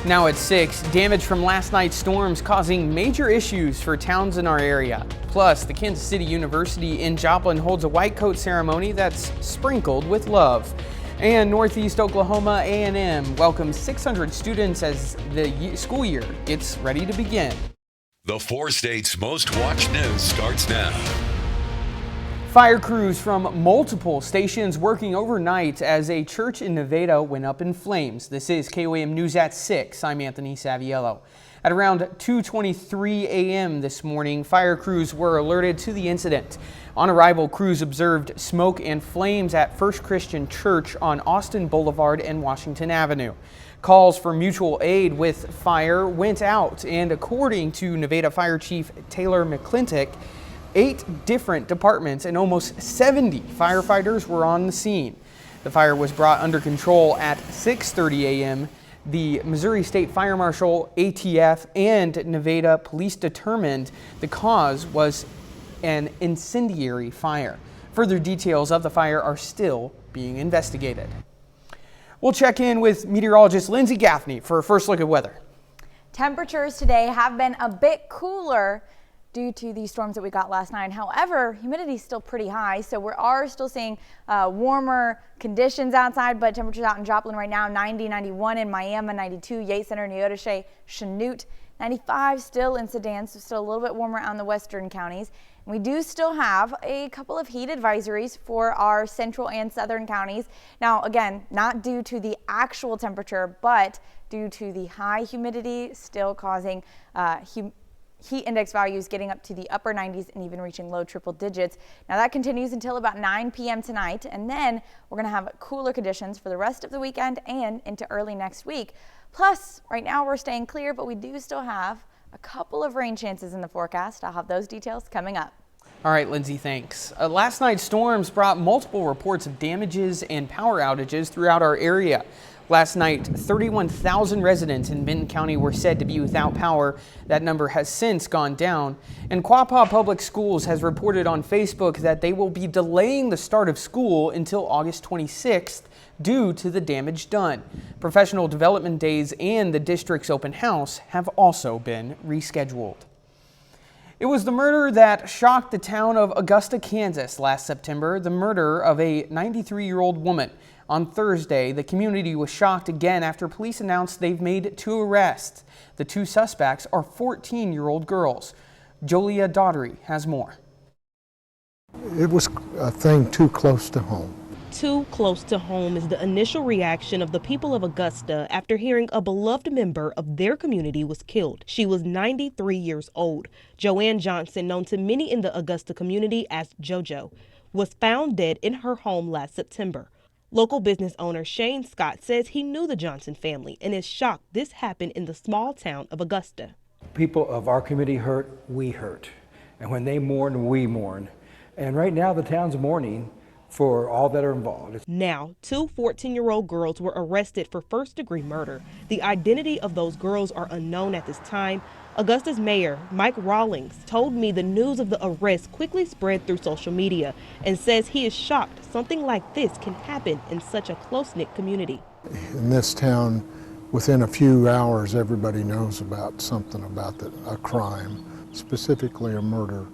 Now at 6, damage from last night's storms causing major issues for towns in our area. Plus, the Kansas City University in Joplin holds a white coat ceremony that's sprinkled with love. And Northeast Oklahoma A&M welcomes 600 students as the school year gets ready to begin. The 4 states' most watched news starts now. Fire crews from multiple stations working overnight as a church in Nevada went up in flames. This is KOAM News at 6. I'm Anthony Saviello. At around 2:23 a.m. this morning, fire crews were alerted to the incident. On arrival, crews observed smoke and flames at First Christian Church on Austin Boulevard and Washington Avenue. Calls for mutual aid with fire went out, and according to Nevada Fire Chief Taylor McClintock, 8 different departments and almost 70 firefighters were on the scene. The fire was brought under control at 6:30 a.m. The Missouri State Fire Marshal, ATF, and Nevada police determined the cause was an incendiary fire. Further details of the fire are still being investigated. We'll check in with meteorologist Lindsay Gaffney for a first look at weather. Temperatures today have been a bit cooler due to the storms that we got last night. However, humidity is still pretty high, so we are still seeing warmer conditions outside, but temperatures out in Joplin right now, 90, 91 in Miami, 92, Yates Center, Neodesha, Chanute, 95 still in Sedan, so still a little bit warmer out in the western counties. And we do still have a couple of heat advisories for our central and southern counties. Now, again, not due to the actual temperature, but due to the high humidity still causing heat index values getting up to the upper 90s and even reaching low triple digits. Now that continues until about 9 p.m. tonight, and then we're going to have cooler conditions for the rest of the weekend and into early next week. Plus, right now we're staying clear, but we do still have a couple of rain chances in the forecast. I'll have those details coming up. All right, Lindsay, thanks. Last night's storms brought multiple reports of damages and power outages throughout our area. Last night, 31,000 residents in Benton County were said to be without power. That number has since gone down. And Quapaw Public Schools has reported on Facebook that they will be delaying the start of school until August 26th due to the damage done. Professional development days and the district's open house have also been rescheduled. It was the murder that shocked the town of Augusta, Kansas last September, the murder of a 93-year-old woman. On Thursday, the community was shocked again after police announced they've made 2 arrests. The 2 suspects are 14-year-old girls. Jolia Daughtery has more. It was a thing too close to home. Too close to home is the initial reaction of the people of Augusta after hearing a beloved member of their community was killed. She was 93 years old. Joanne Johnson, known to many in the Augusta community as JoJo, was found dead in her home last September. Local business owner Shane Scott says he knew the Johnson family and is shocked this happened in the small town of Augusta. People of our community hurt, we hurt. And when they mourn, we mourn. And right now the town's mourning for all that are involved. Now, 2 14-year-old girls were arrested for first-degree murder. The identity of those girls are unknown at this time. Augusta's mayor, Mike Rawlings, told me the news of the arrest quickly spread through social media and says he is shocked something like this can happen in such a close-knit community. In this town, within a few hours, everybody knows about something about a crime, specifically a murder.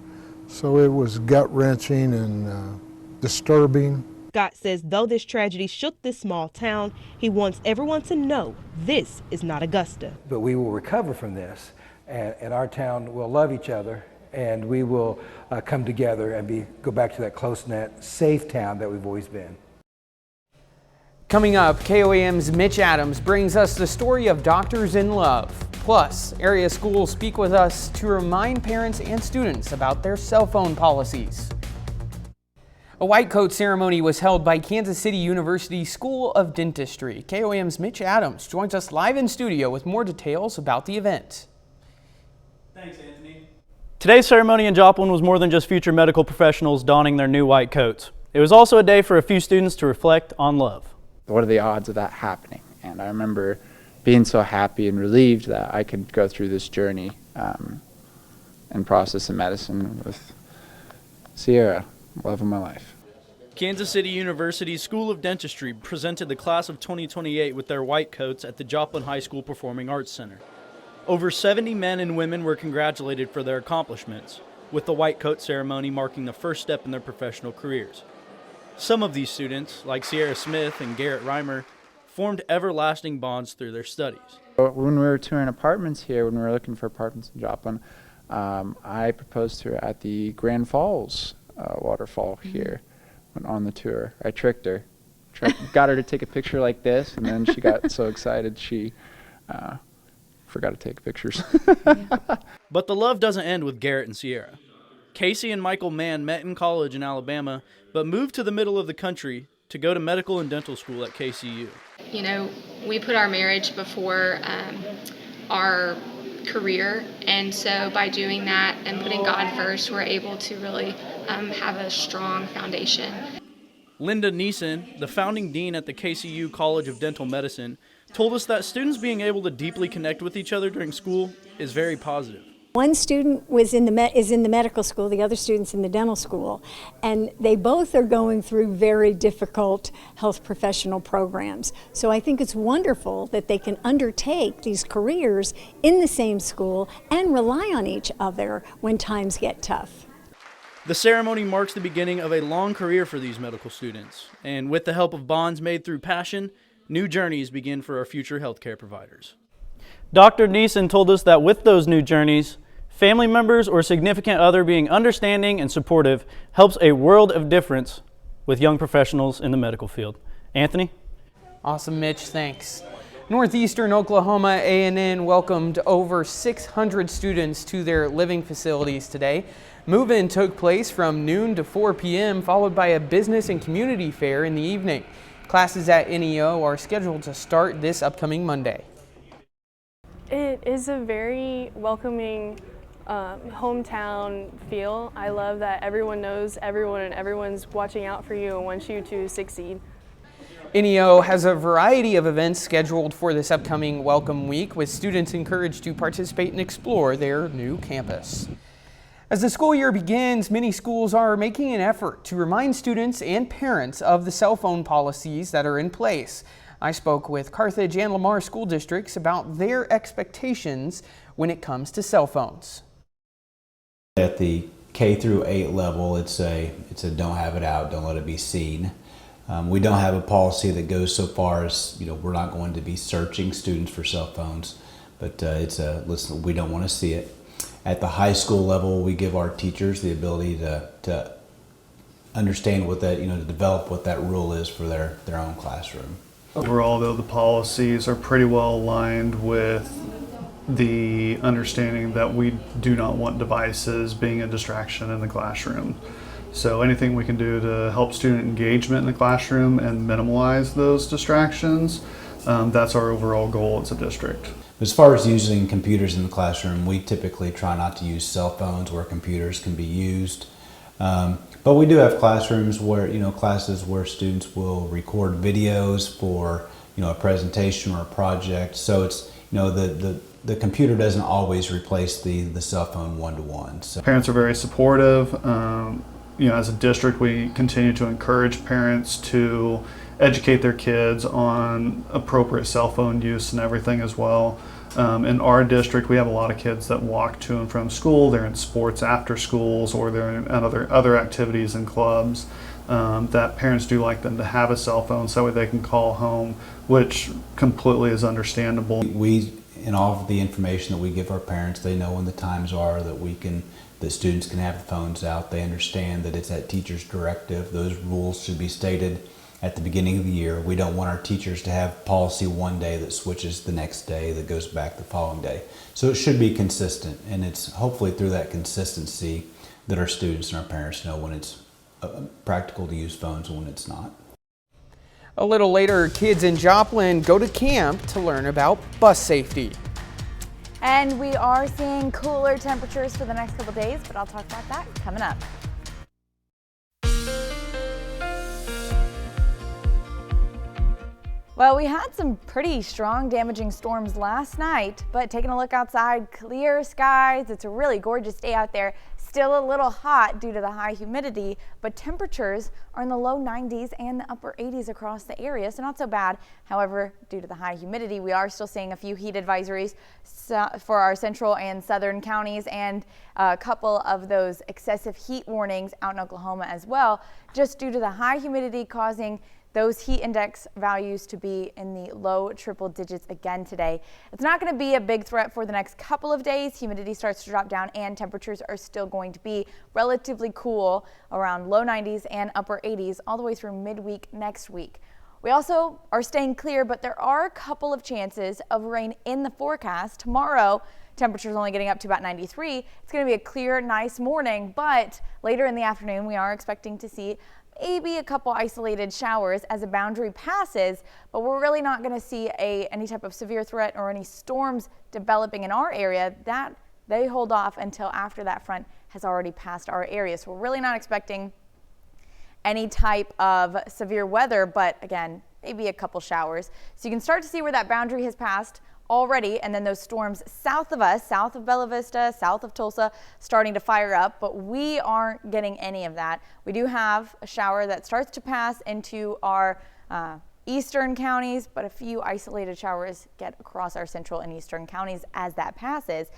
So it was gut-wrenching and disturbing. Scott says though this tragedy shook this small town, he wants everyone to know this is not Augusta. But we will recover from this, and our town will love each other, and we will come together and go back to that close-knit, safe town that we've always been. Coming up, KOAM's Mitch Adams brings us the story of doctors in love. Plus, area schools speak with us to remind parents and students about their cell phone policies. A white coat ceremony was held by Kansas City University School of Dentistry. KOAM's Mitch Adams joins us live in studio with more details about the event. Thanks, Anthony. Today's ceremony in Joplin was more than just future medical professionals donning their new white coats. It was also a day for a few students to reflect on love. What are the odds of that happening? And I remember being so happy and relieved that I could go through this journey and process in medicine with Sierra, love of my life. Kansas City University's School of Dentistry presented the class of 2028 with their white coats at the Joplin High School Performing Arts Center. Over 70 men and women were congratulated for their accomplishments, with the white coat ceremony marking the first step in their professional careers. Some of these students, like Sierra Smith and Garrett Reimer, formed everlasting bonds through their studies. When we were touring apartments here, when we were looking for apartments in Joplin, I proposed to her at the Grand Falls waterfall here on the tour. I tricked her, got her to take a picture like this, and then she got so excited she forgot to take pictures. But the love doesn't end with Garrett and Sierra. Casey and Michael Mann met in college in Alabama, but moved to the middle of the country to go to medical and dental school at KCU. You know, we put our marriage before our career, and so by doing that and putting God first, we're able to really have a strong foundation. Linda Neeson, the founding dean at the KCU College of Dental Medicine, told us that students being able to deeply connect with each other during school is very positive. One student is in the medical school, the other student's in the dental school, and they both are going through very difficult health professional programs. So I think it's wonderful that they can undertake these careers in the same school and rely on each other when times get tough. The ceremony marks the beginning of a long career for these medical students, and with the help of bonds made through passion, new journeys begin for our future healthcare providers. Dr. Neeson told us that with those new journeys, family members or significant other being understanding and supportive helps a world of difference with young professionals in the medical field. Anthony? Awesome, Mitch. Thanks. Northeastern Oklahoma A&N welcomed over 600 students to their living facilities today. Move-in took place from noon to 4 p.m., followed by a business and community fair in the evening. Classes at NEO are scheduled to start this upcoming Monday. It is a very welcoming hometown feel. I love that everyone knows everyone and everyone's watching out for you and wants you to succeed. NEO has a variety of events scheduled for this upcoming Welcome Week, with students encouraged to participate and explore their new campus. As the school year begins, many schools are making an effort to remind students and parents of the cell phone policies that are in place. I spoke with Carthage and Lamar school districts about their expectations when it comes to cell phones. At the K through 8 level, it's a don't have it out, don't let it be seen. We don't have a policy that goes so far as, we're not going to be searching students for cell phones, but listen, we don't want to see it. At the high school level, we give our teachers the ability to understand what that, to develop what that rule is for their own classroom. Overall, though, the policies are pretty well aligned with the understanding that we do not want devices being a distraction in the classroom. So anything we can do to help student engagement in the classroom and minimize those distractions, that's our overall goal as a district. As far as using computers in the classroom, we typically try not to use cell phones where computers can be used. But we do have classrooms where, classes where students will record videos for, a presentation or a project. So it's, the computer doesn't always replace the cell phone one-to-one. So parents are very supportive. As a district, we continue to encourage parents to educate their kids on appropriate cell phone use and everything as well. In our district, we have a lot of kids that walk to and from school. They're in sports after schools, or they're in other activities and clubs. That parents do like them to have a cell phone so that way they can call home, which completely is understandable. In all of the information that we give our parents, they know when the times are that students can have the phones out. They understand that it's at teacher's directive. Those rules should be stated at the beginning of the year. We don't want our teachers to have policy one day that switches the next day, that goes back the following day. So it should be consistent, and it's hopefully through that consistency that our students and our parents know when it's practical to use phones and when it's not. A little later, kids in Joplin go to camp to learn about bus safety. And we are seeing cooler temperatures for the next couple days, but I'll talk about that coming up. Well, we had some pretty strong damaging storms last night, but taking a look outside, clear skies. It's a really gorgeous day out there. Still a little hot due to the high humidity, but temperatures are in the low 90s and the upper 80s across the area, so not so bad. However, due to the high humidity, we are still seeing a few heat advisories for our central and southern counties, and a couple of those excessive heat warnings out in Oklahoma as well, just due to the high humidity causing those heat index values to be in the low triple digits again today. It's not going to be a big threat for the next couple of days. Humidity starts to drop down and temperatures are still going to be relatively cool around low 90s and upper 80s all the way through midweek next week. We also are staying clear, but there are a couple of chances of rain in the forecast. Tomorrow, temperatures only getting up to about 93. It's going to be a clear, nice morning, but later in the afternoon, we are expecting to see maybe a couple isolated showers as a boundary passes, but we're really not going to see any type of severe threat or any storms developing in our area. That they hold off until after that front has already passed our area. So we're really not expecting any type of severe weather, but again, maybe a couple showers. So you can start to see where that boundary has passed already, and then those storms south of us, south of Bella Vista, south of Tulsa, starting to fire up, but we aren't getting any of that. We do have a shower that starts to pass into our eastern counties, but a few isolated showers get across our central and eastern counties as that passes,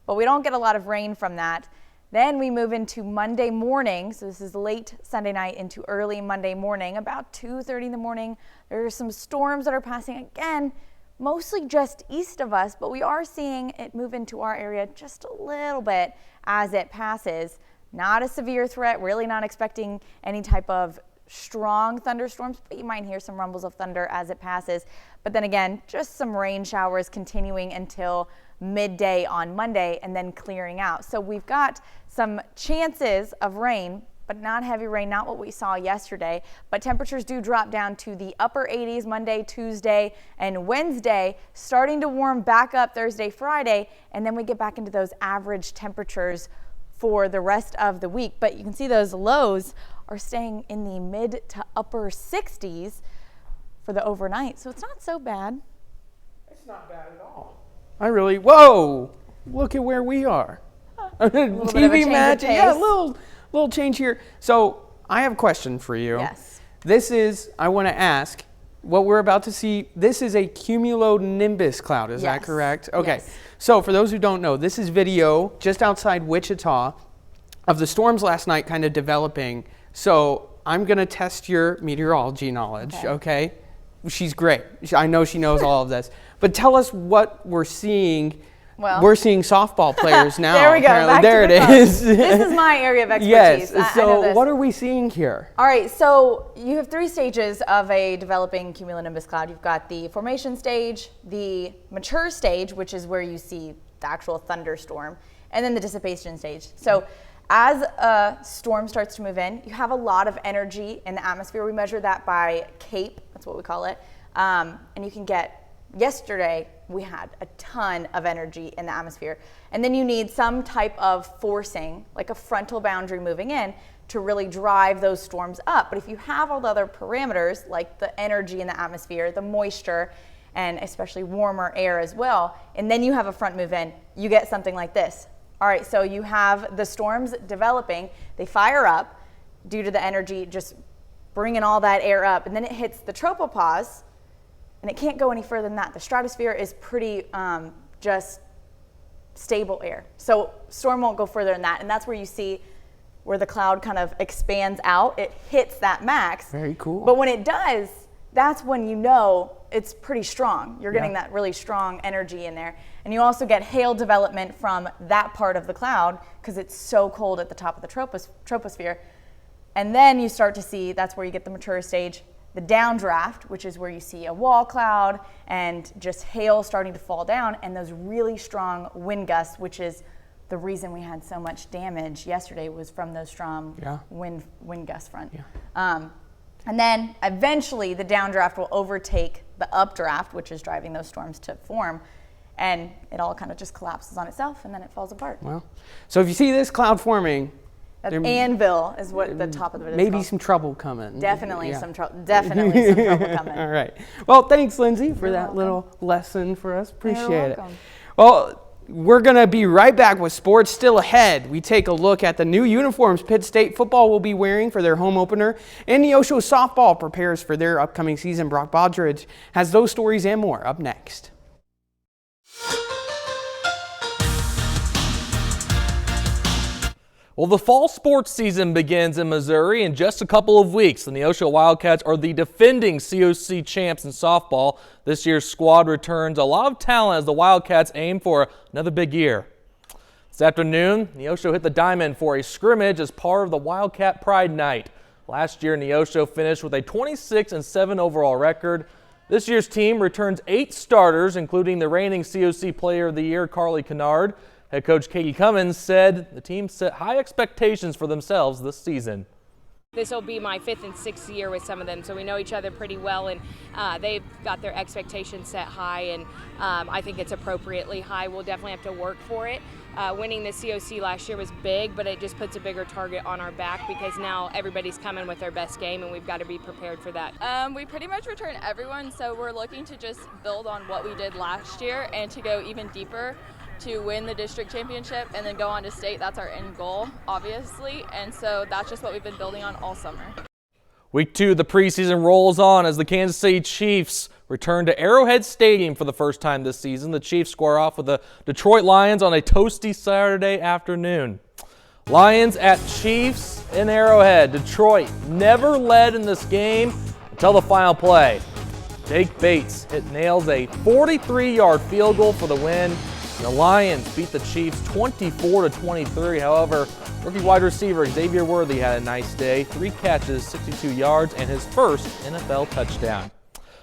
but we don't get a lot of rain from that. Then we move into Monday morning, so this is late Sunday night into early Monday morning, about 2:30 in the morning. There are some storms that are passing again, mostly just east of us, but we are seeing it move into our area just a little bit as it passes. Not a severe threat, really not expecting any type of strong thunderstorms, but you might hear some rumbles of thunder as it passes. But then again, just some rain showers continuing until midday on Monday and then clearing out. So we've got some chances of rain, but not heavy rain, not what we saw yesterday. But temperatures do drop down to the upper 80s Monday, Tuesday, and Wednesday, starting to warm back up Thursday, Friday, and then we get back into those average temperatures for the rest of the week. But you can see those lows are staying in the mid to upper 60s for the overnight, so it's not so bad. It's not bad at all. Whoa, look at where we are. TV match, yeah, little change here. So I have a question for you. Yes. I want to ask, what we're about to see, this is a cumulonimbus cloud, is that correct? Okay, yes. So for those who don't know, this is video just outside Wichita of the storms last night kind of developing. So I'm going to test your meteorology knowledge, okay? She's great. I know she knows all of this. But tell us what we're seeing. Well, we're seeing softball players now. There we go. Back there to it is. This is my area of expertise. Yes. So I know this. what are we seeing here? All right. So you have three stages of a developing cumulonimbus cloud. You've got the formation stage, the mature stage, which is where you see the actual thunderstorm, and then the dissipation stage. So as a storm starts to move in, you have a lot of energy in the atmosphere. We measure that by CAPE. That's what we call it. And you can get, yesterday we had a ton of energy in the atmosphere, and then you need some type of forcing, like a frontal boundary moving in, to really drive those storms up. But if you have all the other parameters, like the energy in the atmosphere, the moisture, and especially warmer air as well, and then you have a front move in, you get something like this. All right, so you have the storms developing, they fire up due to the energy just bringing all that air up, and then it hits the tropopause, and it can't go any further than that. The stratosphere is pretty just stable air. So storm won't go further than that, and that's where you see where the cloud kind of expands out. It hits that max. Very cool. But when it does, that's when you know it's pretty strong. You're getting that really strong energy in there. And you also get hail development from that part of the cloud because it's so cold at the top of the troposphere. And then you start to see, that's where you get the mature stage, the downdraft, which is where you see a wall cloud and just hail starting to fall down, and those really strong wind gusts, which is the reason we had so much damage yesterday, was from those strong wind gust front. And then eventually the downdraft will overtake the updraft, which is driving those storms to form, and it all kind of just collapses on itself, and then it falls apart. Well, so if you see this cloud forming, that anvil is what the top of it is maybe called. some trouble coming. Definitely some trouble. Definitely some trouble coming. All right. Well, thanks, Lindsay, for that little lesson for us. Appreciate You're it. welcome. Well, We're going to be right back with sports still ahead. We take a look at the new uniforms Pitt State football will be wearing for their home opener, and Neosho softball prepares for their upcoming season. Brock Bodridge has those stories and more up next. Well, the fall sports season begins in Missouri in just a couple of weeks. The Neosho Wildcats are the defending COC champs in softball. This year's squad returns a lot of talent as the Wildcats aim for another big year. This afternoon, Neosho hit the diamond for a scrimmage as part of the Wildcat Pride Night. Last year, Neosho finished with a 26-7 overall record. This year's team returns 8 starters, including the reigning COC Player of the Year, Carly Kennard. Head coach Katie Cummins said the team set high expectations for themselves this season. This will be my 5th and 6th year with some of them, so we know each other pretty well, and they've got their expectations set high, and I think it's appropriately high. We'll definitely have to work for it. Winning the COC last year was big, but it just puts a bigger target on our back because now everybody's coming with their best game, and we've got to be prepared for that. We pretty much return everyone, so we're looking to just build on what we did last year and to go even deeper, to win the district championship and then go on to state. That's our end goal, obviously, and so that's just what we've been building on all summer. Week 2 of the preseason rolls on as the Kansas City Chiefs return to Arrowhead Stadium for the first time this season. The Chiefs square off with the Detroit Lions on a toasty Saturday afternoon. Lions at Chiefs in Arrowhead. Detroit never led in this game until the final play. Jake Bates nails a 43-yard field goal for the win. The Lions beat the Chiefs 24-23. However, rookie wide receiver Xavier Worthy had a nice day. 3 catches, 62 yards, and his first NFL touchdown.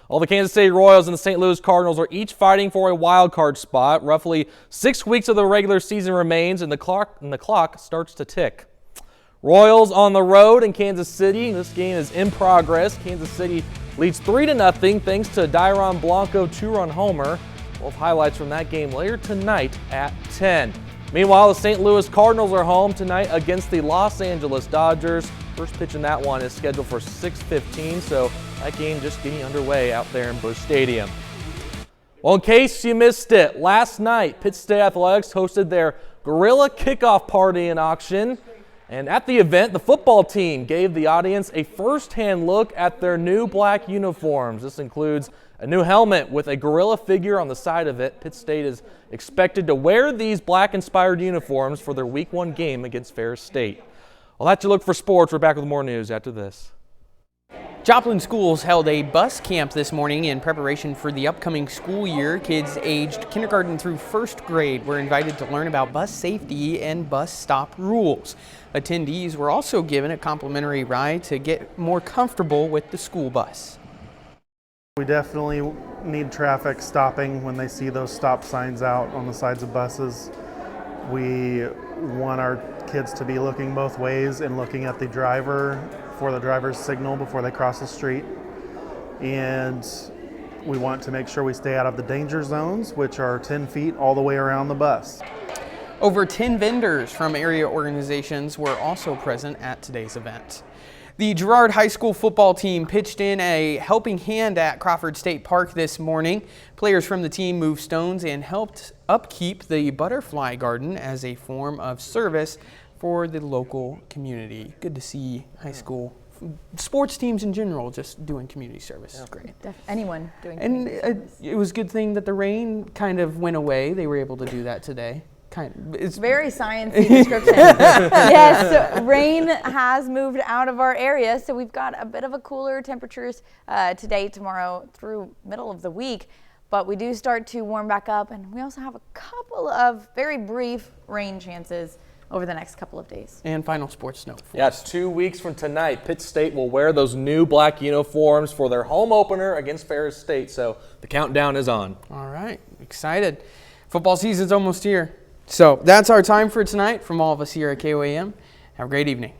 All the Kansas City Royals and the St. Louis Cardinals are each fighting for a wild card spot. Roughly 6 weeks of the regular season remains, and the clock starts to tick. Royals on the road in Kansas City. This game is in progress. Kansas City leads 3-0 thanks to Dairon Blanco 2-run homer. We'll have highlights from that game later tonight at 10. Meanwhile, the St. Louis Cardinals are home tonight against the Los Angeles Dodgers. First pitch in that one is scheduled for 6:15, so that game just getting underway out there in Busch Stadium. Well, in case you missed it, last night Pitt State Athletics hosted their Gorilla Kickoff Party in auction. And at the event, the football team gave the audience a first-hand look at their new black uniforms. This includes a new helmet with a gorilla figure on the side of it. Pitt State is expected to wear these black-inspired uniforms for their Week 1 game against Ferris State. Well, that's your look for sports. We're back with more news after this. Joplin Schools held a bus camp this morning in preparation for the upcoming school year. Kids aged kindergarten through 1st grade were invited to learn about bus safety and bus stop rules. Attendees were also given a complimentary ride to get more comfortable with the school bus. We definitely need traffic stopping when they see those stop signs out on the sides of buses. We want our kids to be looking both ways and looking at the driver for the driver's signal before they cross the street. And we want to make sure we stay out of the danger zones, which are 10 feet all the way around the bus. Over 10 vendors from area organizations were also present at today's event. The Girard High School football team pitched in a helping hand at Crawford State Park this morning. Players from the team moved stones and helped upkeep the butterfly garden as a form of service for the local community. Good to see high school sports teams in general just doing community service. It's great. Anyone doing community service. It was a good thing that the rain kind of went away. They were able to do that today. It's very sciencey description. Yes, so rain has moved out of our area, so we've got a bit of a cooler temperatures today, tomorrow, through middle of the week. But we do start to warm back up, and we also have a couple of very brief rain chances over the next couple of days. And final sports note. Yes, 2 weeks from tonight, Pitt State will wear those new black uniforms for their home opener against Ferris State. So the countdown is on. All right, excited. Football season's almost here. So that's our time for tonight from all of us here at KOAM. Have a great evening.